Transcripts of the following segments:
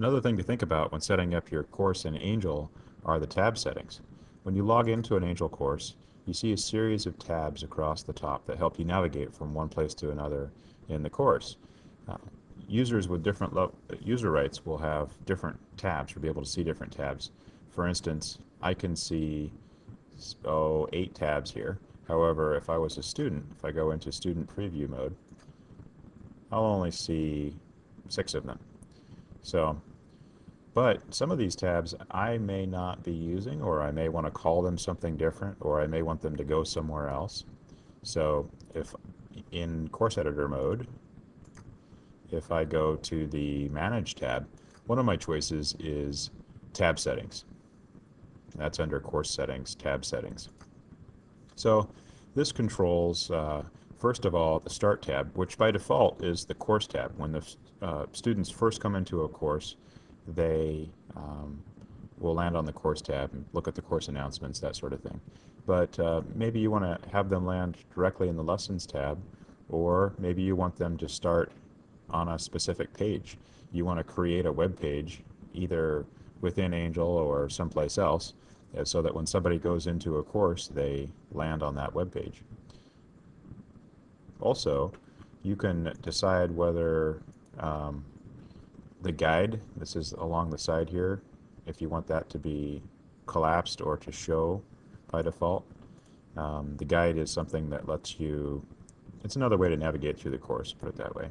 Another thing to think about when setting up your course in Angel are the tab settings. When you log into an Angel course, you see a series of tabs across the top that help you navigate from one place to another in the course. Uh, Users with different user rights will have different tabs or be able to see different tabs. For instance, I can see 8 tabs here. However, if I was a student, if I go into student preview mode, I'll only see 6 of them. So, but some of these tabs I may not be using, or I may want to call them something different, or I may want them to go somewhere else. So if in course editor mode, if I go to the Manage tab, one of my choices is tab settings. That's under course settings, tab settings. So this controls, first of all, the Start tab, which by default is the course tab. When the students first come into a course, they will land on the course tab and look at the course announcements, that sort of thing. But maybe you want to have them land directly in the Lessons tab, or maybe you want them to start on a specific page. You want to create a web page either within Angel or someplace else, so that when somebody goes into a course, they land on that web page. Also, you can decide whether the guide, this is along the side here, if you want that to be collapsed or to show by default. The guide is something that lets you, it's another way to navigate through the course, put it that way.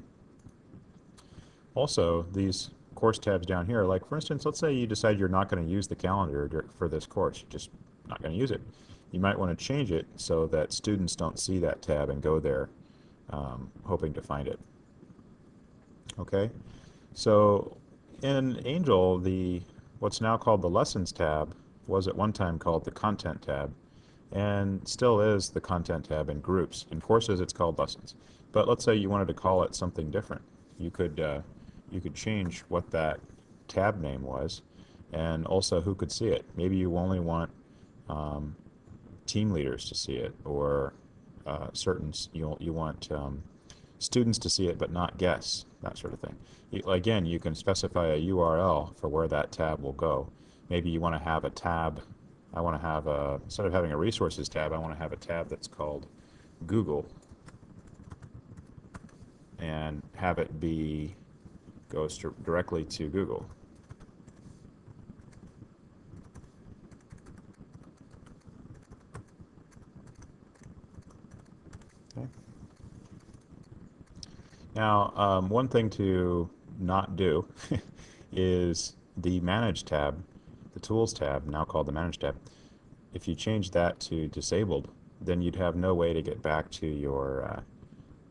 Also, these course tabs down here, like for instance, let's say you decide you're not going to use the calendar for this course, you're just not going to use it. You might want to change it so that students don't see that tab and go there hoping to find it. Okay, so in Angel, what's now called the Lessons tab was at one time called the Content tab, and still is the Content tab in Groups. In Courses, it's called Lessons. But let's say you wanted to call it something different. You could change what that tab name was, and also who could see it. Maybe you only want team leaders to see it, or you want students to see it but not guests, that sort of thing. Again, you can specify a URL for where that tab will go. Maybe you want to have a tab. I want to have instead of having a resources tab, I want to have a tab that's called Google, and have it goes directly to Google. Okay. Now, one thing to not do is the Manage tab, the Tools tab, now called the Manage tab. If you change that to disabled, then you'd have no way to get back to your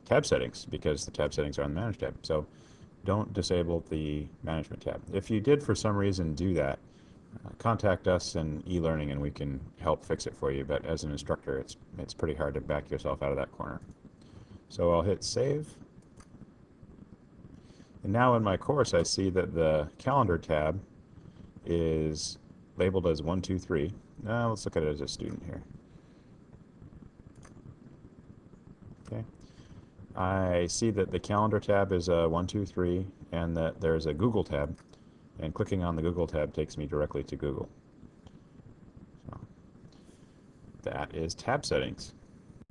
tab settings, because the tab settings are on the Manage tab. So don't disable the Management tab. If you did for some reason do that, contact us in eLearning and we can help fix it for you. But as an instructor, it's pretty hard to back yourself out of that corner. So I'll hit Save. And now in my course, I see that the Calendar tab is labeled as 1, 2, 3. Now let's look at it as a student here. Okay. I see that the Calendar tab is 1, 2, 3, and that there's a Google tab, and clicking on the Google tab takes me directly to Google. So that is tab settings.